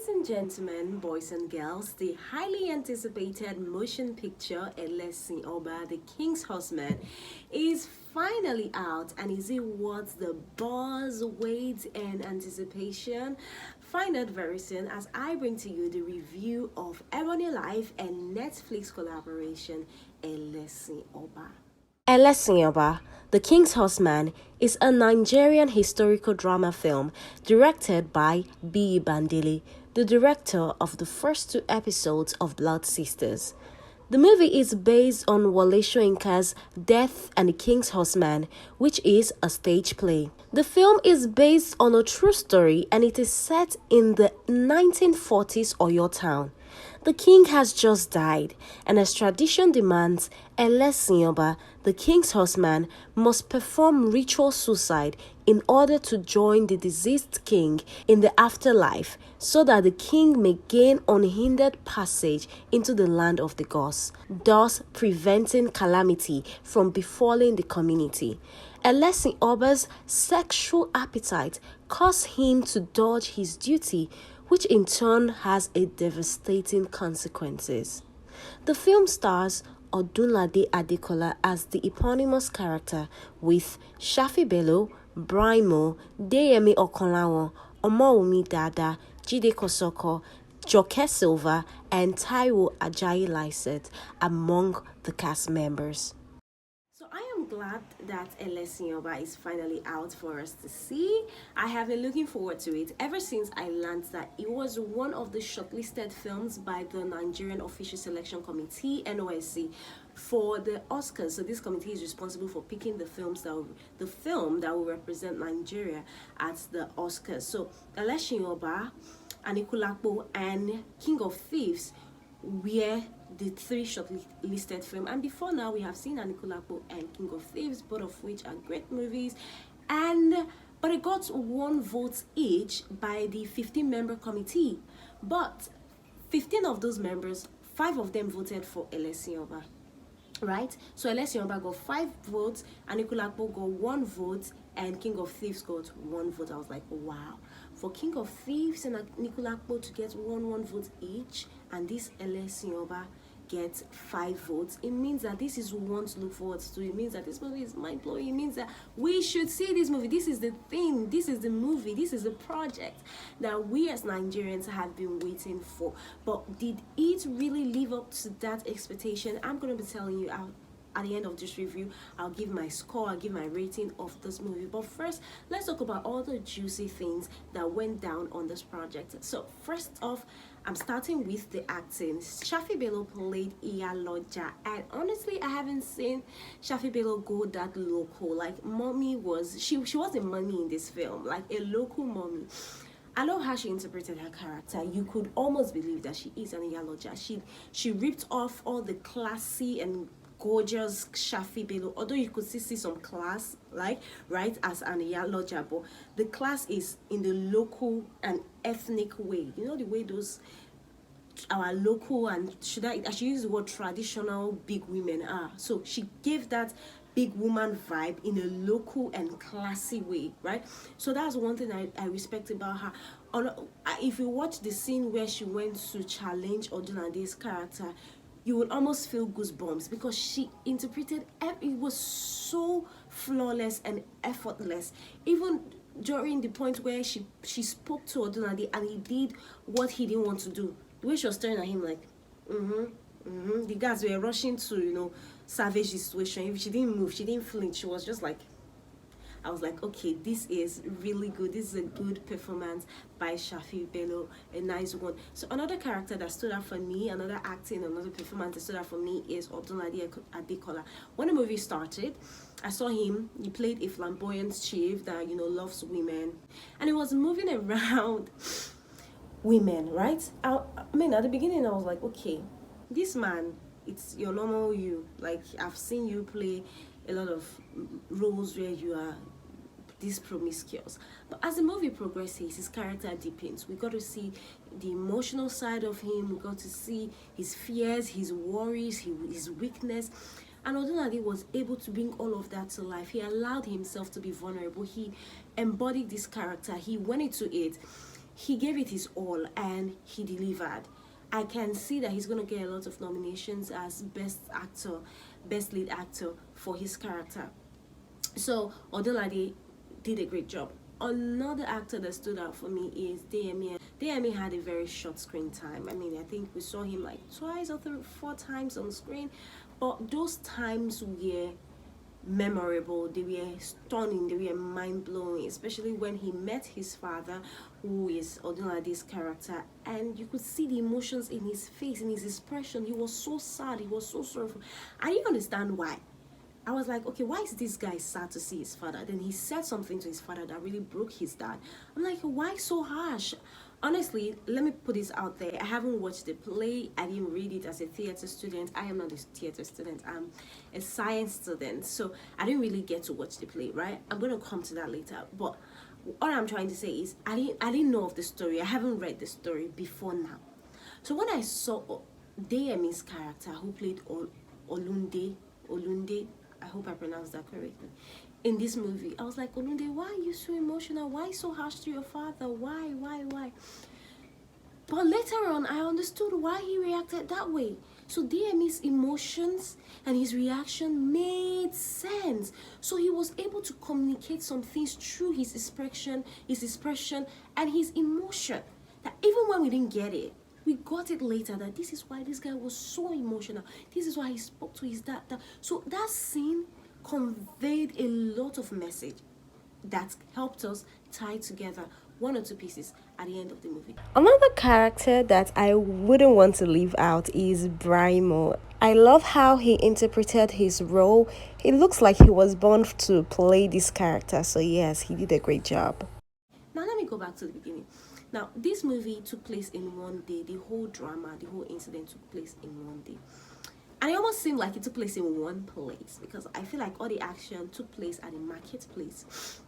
Ladies and gentlemen, boys and girls, the highly anticipated motion picture Elesin Oba, the King's Horseman, is finally out, and is it worth the buzz, wait, and anticipation? Find out very soon as I bring to you the review of Ebony Life and Netflix collaboration Elesin Oba. Elesin Oba, The King's Horseman, is a Nigerian historical drama film directed by B. Bandele, the director of the first two episodes of Blood Sisters. The movie is based on Wole Soyinka's Death and the King's Horseman, which is a stage play. The film is based on a true story and it is set in the 1940s Oyo town. The king has just died, and as tradition demands, Elesin Oba, the king's horseman, must perform ritual suicide in order to join the deceased king in the afterlife so that the king may gain unhindered passage into the land of the gods, thus preventing calamity from befalling the community. Elesin Oba's sexual appetite caused him to dodge his duty, which in turn has a devastating consequences. The film stars Odunlade Adekola as the eponymous character, with Shaffy Bello, Brimo, Deyemi Okanlawan, Omowumi Dada, Jide Kosoko, Joke Silva, and Taiwo Ajayi Lycett among the cast members. So I am glad that Elesin Oba is finally out for us to see. I have been looking forward to it ever since I learned that it was one of the shortlisted films by the Nigerian Official Selection Committee (NOSC) for the Oscars. So this committee is responsible for picking the film that will represent Nigeria at the Oscars. So Elesin Oba, Anikulapo, and King of Thieves were the three shortlisted films, and before now we have seen Anikulapo and King of Thieves, both of which are great movies, but it got 1 vote each by the 15-member committee. But 15 of those members, 5 of them voted for Elesin Oba, right? So Elesin Oba got 5 votes, Anikulapo got 1 vote, and King of Thieves got 1 vote. I was like, wow. For King of Thieves and Anikulapo to get 1 vote each, and this Elesin Oba gets 5 votes, it means that this is one to look forward to. It means that this movie is mind-blowing. It means that we should see this movie. This is the thing. This is the movie. This is the project that we as Nigerians have been waiting for. But did it really live up to that expectation? I'm going to be telling you out at the end of this review. I'll give my score, I'll give my rating of this movie. But first, let's talk about all the juicy things that went down on this project. So first off, I'm starting with the acting. Shaffy Bello played Iyaloja, and honestly, I haven't seen Shaffy Bello go that local. Like, mommy was, she was a mommy in this film, like a local mommy. I love how she interpreted her character. You could almost believe that she is an Iyaloja. She ripped off all the classy and gorgeous Shaffy Bello, although you could still see some class, like, right, as an Iyaloja, but the class is in the local and ethnic way. You know, the way those our local, and I should use the word traditional big women are. So she gave that big woman vibe in a local and classy way, right? So that's one thing I respect about her. If you watch the scene where she went to challenge Odunlade's character, you would almost feel goosebumps because she interpreted it was so flawless and effortless. Even during the point where she spoke to Odunlade and he did what he didn't want to do. The way she was staring at him like, the guys were rushing to, salvage the situation. If she didn't move, she didn't flinch. She was just like, I was like, okay, this is really good. This is a good performance by Shaffy Bello, a nice one. So another character that stood out for me, another acting, another performance that stood out for me is Odunlade Adekola. When the movie started, I saw him. He played a flamboyant chief that, loves women. And he was moving around women, right? I mean, at the beginning, I was like, okay, this man, it's your normal you. Like, I've seen you play a lot of roles where you are this promiscuous, but as the movie progresses, his character deepens. We got to see the emotional side of him. We got to see his fears, his worries, his weakness, and Odunlade was able to bring all of that to life. He allowed himself to be vulnerable. He embodied this character. He went into it. he gave it his all and he delivered. I can see that he's going to get a lot of nominations as best actor, best lead actor for his character. So Odunlade did a great job. Another actor that stood out for me is Deyemi. Deyemi had a very short screen time. I mean, I think we saw him like twice or four times on screen, but those times were memorable. They were stunning, they were mind-blowing, especially when he met his father, who is Odunlade's character, and you could see the emotions in his face, in his expression. He was so sad, he was so sorrowful. I didn't understand why. I was like, okay, why is this guy sad to see his father? Then he said something to his father that really broke his dad. I'm like, why so harsh? Honestly, let me put this out there. I haven't watched the play. I didn't read it as a theater student. I am not a theater student. I'm a science student. So I didn't really get to watch the play, right? I'm going to come to that later. But all I'm trying to say is I didn't know of the story. I haven't read the story before now. So when I saw Deyemi's character, who played Olunde, I hope I pronounced that correctly, in this movie, I was like, Olunde, why are you so emotional? Why so harsh to your father? Why? But later on, I understood why he reacted that way. So Deyemi's emotions and his reaction made sense. So he was able to communicate some things through his expression, and his emotion. That even when we didn't get it, we got it later, that this is why this guy was so emotional. This is why he spoke to his dad. So that scene conveyed a lot of message that helped us tie together one or two pieces at the end of the movie. Another character that I wouldn't want to leave out is Brimo. I love how he interpreted his role. It looks like he was born to play this character. So yes, he did a great job. Now let me go back to the beginning. Now, this movie took place in one day. The whole drama, the whole incident took place in one day. And it almost seemed like it took place in one place, because I feel like all the action took place at the marketplace.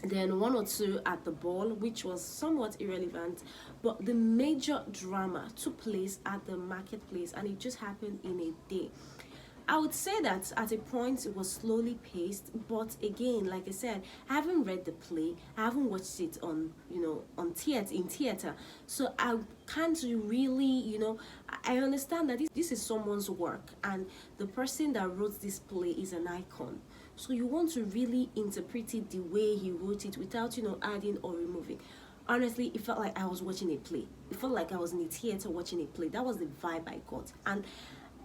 Then one or two at the ball, which was somewhat irrelevant. But the major drama took place at the marketplace, and it just happened in a day. I would say that at a point it was slowly paced, but again, like I said, I haven't read the play. I haven't watched it on theater, so I can't really, I understand that this is someone's work, and the person that wrote this play is an icon. So you want to really interpret it the way he wrote it without, adding or removing. Honestly, it felt like I was watching a play. It felt like I was in a theater watching a play. That was the vibe I got. And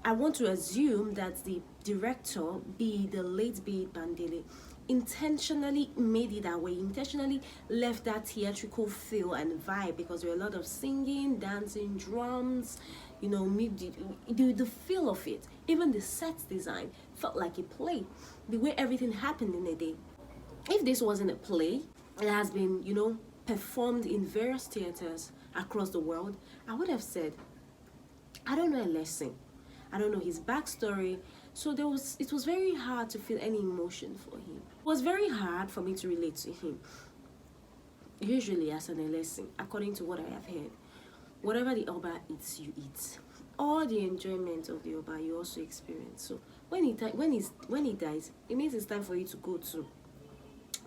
I want to assume that the director, the late B. Bandele, intentionally made it that way, intentionally left that theatrical feel and vibe, because there were a lot of singing, dancing, drums, the feel of it. Even the set design felt like a play, the way everything happened in a day. If this wasn't a play, it has been, performed in various theaters across the world, I would have said, I don't know Elesin. I don't know his backstory. So it was very hard to feel any emotion for him. It was very hard for me to relate to him. Usually as an Elesin, according to what I have heard, whatever the Oba eats, you eat. All the enjoyment of the Oba you also experience. So when he dies, it means it's time for you to go too.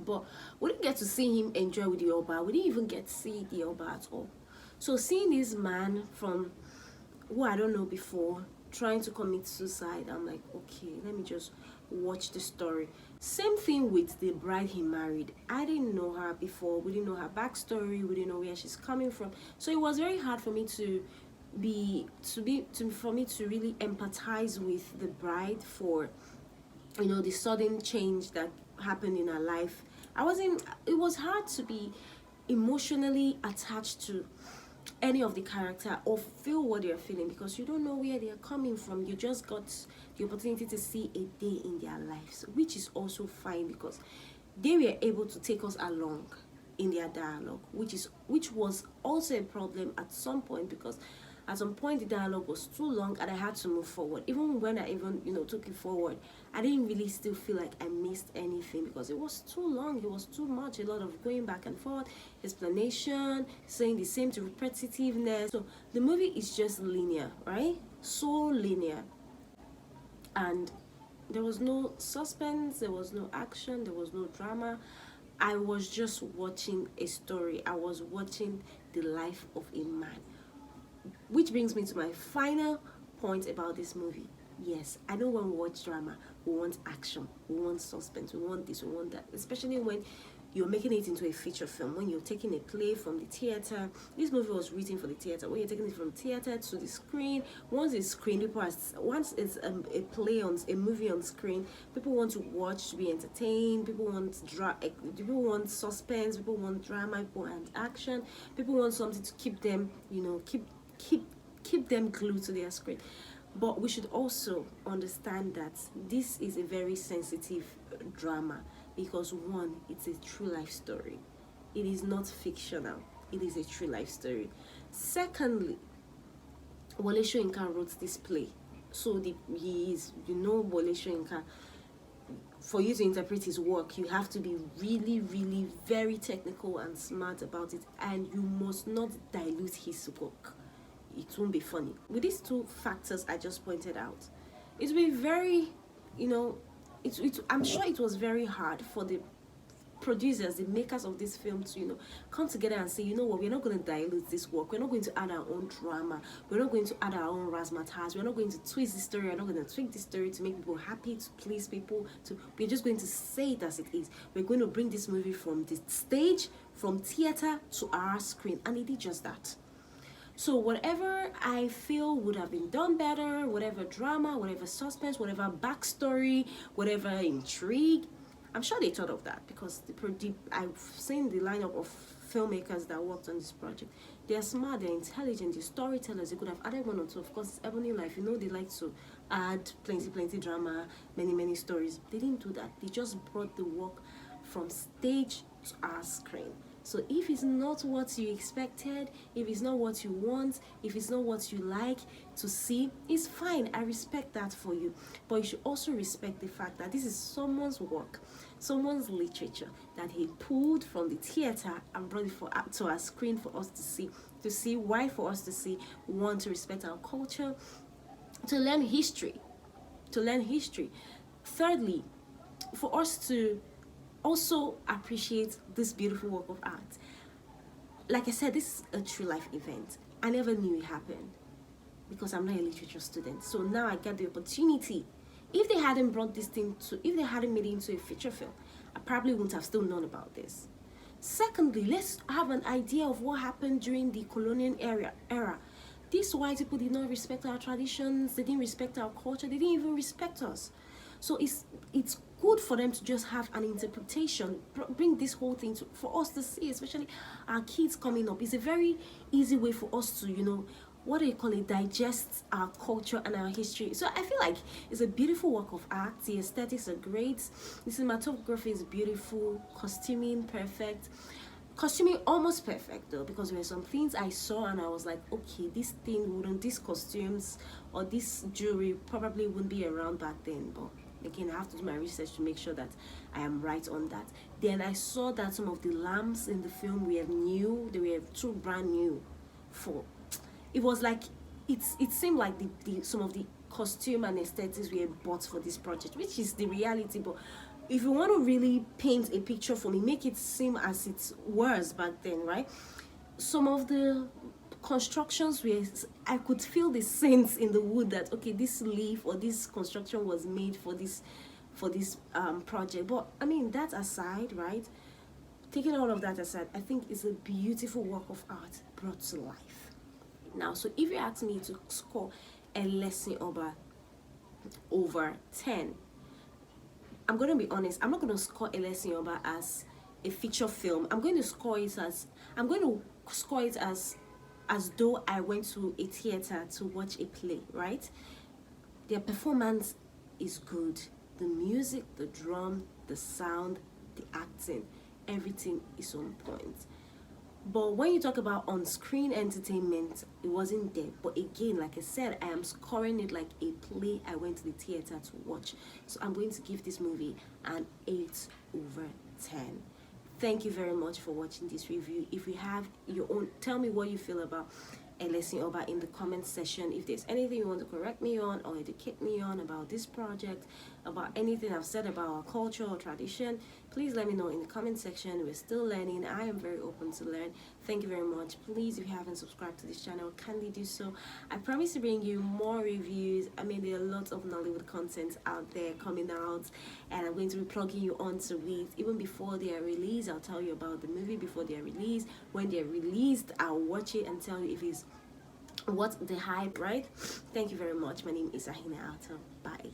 But we didn't get to see him enjoy with the Oba. We didn't even get to see the Oba at all. So seeing this man from who I don't know before trying to commit suicide, I'm like, okay, let me just watch the story. Same thing with the bride he married. I didn't know her before. We didn't know her backstory. We didn't know where she's coming from. So it was very hard for me to really empathize with the bride for the sudden change that happened in her life. It was hard to be emotionally attached to any of the character or feel what they're feeling, because you don't know where they're coming from. You just got the opportunity to see a day in their lives, which is also fine, because they were able to take us along in their dialogue, which was also a problem at some point, because at some point the dialogue was too long and I had to move forward. Even when I took it forward, I didn't really still feel like I missed anything, because it was too long, it was too much, a lot of going back and forth, explanation, saying the same to repetitiveness. So the movie is just linear, right? So linear. And there was no suspense, there was no action, there was no drama. I was just watching a story. I was watching the life of a man. Which brings me to my final point about this movie. Yes, I know when we watch drama, we want action, we want suspense, we want this, we want that. Especially when you're making it into a feature film, when you're taking a play from the theater. This movie was written for the theater. When you're taking it from theater to the screen, once it's screen, once it's a play on a movie on screen, people want to watch to be entertained. People want suspense. People want drama. People want action. People want something to keep them, keep them glued to their screen. But we should also understand that this is a very sensitive drama because one, it's a true life story. It is not fictional. It is a true life story. Secondly, Wole Soyinka wrote this play. So Wole Soyinka, for you to interpret his work, you have to be really, really very technical and smart about it, and you must not dilute his work. It won't be funny. With these two factors I just pointed out, it will be very, I'm sure it was very hard for the producers, the makers of this film to, come together and say, you know what, we're not going to dilute this work. We're not going to add our own drama. We're not going to add our own razzmatazz. We're not going to twist the story. We're not going to tweak the story to make people happy, to please people. We're just going to say it as it is. We're going to bring this movie from the stage, from theater to our screen. And it did just that. So whatever I feel would have been done better, whatever drama, whatever suspense, whatever backstory, whatever intrigue, I'm sure they thought of that because I've seen the lineup of filmmakers that worked on this project. They're smart, they're intelligent, they're storytellers. They could have added one or two. Of course, it's Ebony life. They like to add plenty drama, many stories. They didn't do that. They just brought the work from stage to our screen. So if it's not what you expected, if it's not what you want, if it's not what you like to see, it's fine. I respect that for you. But you should also respect the fact that this is someone's work, someone's literature that he pulled from the theater and brought it to our screen for us to see why for us to see. One, to respect our culture, to learn history. Thirdly, for us to also appreciate this beautiful work of art. Like I said, this is a true life event. I never knew it happened because I'm not a literature student. So now I get the opportunity. If they hadn't made it into a feature film, I probably wouldn't have still known about this. Secondly, let's have an idea of what happened during the colonial era. These white people did not respect our traditions, they didn't respect our culture, they didn't even respect us. So it's good for them to just have an interpretation, bring this whole thing for us to see, especially our kids coming up. It's a very easy way for us to, digest our culture and our history. So I feel like it's a beautiful work of art. The aesthetics are great. The cinematography is beautiful. Costuming, perfect. Costuming almost perfect though, because there were some things I saw and I was like, okay, these costumes or this jewelry probably wouldn't be around back then, but again, I have to do my research to make sure that I am right on that. Then I saw that some of the lamps in the film were new. They were too brand new. It was like it seemed like some of the costume and aesthetics were bought for this project, which is the reality. But if you want to really paint a picture for me, make it seem as it was back then, right? Some of the constructions I could feel the sense in the wood that okay, this leaf or this construction was made for this project. But I mean, that aside, right, taking all of that aside, I think it's a beautiful work of art brought to life. Now, so if you ask me to score Elesin Oba over 10, I'm going to be honest, I'm not going to score Elesin Oba as a feature film. I'm going to score it as though I went to a theater to watch a play, right? Their performance is good. The music, the drum, the sound, the acting, everything is on point. But when you talk about on-screen entertainment, it wasn't there. But again, like I said, I am scoring it like a play I went to the theater to watch. So I'm going to give this movie an 8 over 10. Thank you very much for watching this review. If you have your own, tell me what you feel about Elesin Oba in the comment section. If there's anything you want to correct me on or educate me on about this project, about anything I've said about our culture or tradition, Please let me know in the comment section. We're still learning. I am very open to learn. Thank you very much. Please, if you haven't subscribed to this channel, kindly do so. I promise to bring you more reviews. I mean, there are lots of Nollywood content out there coming out, and I'm going to be plugging you onto it. Even before they are released, I'll tell you about the movie before they are released. When they're released, I'll watch it and tell you if it's what's the hype, right? Thank you very much. My name is Ahina Alto. Bye.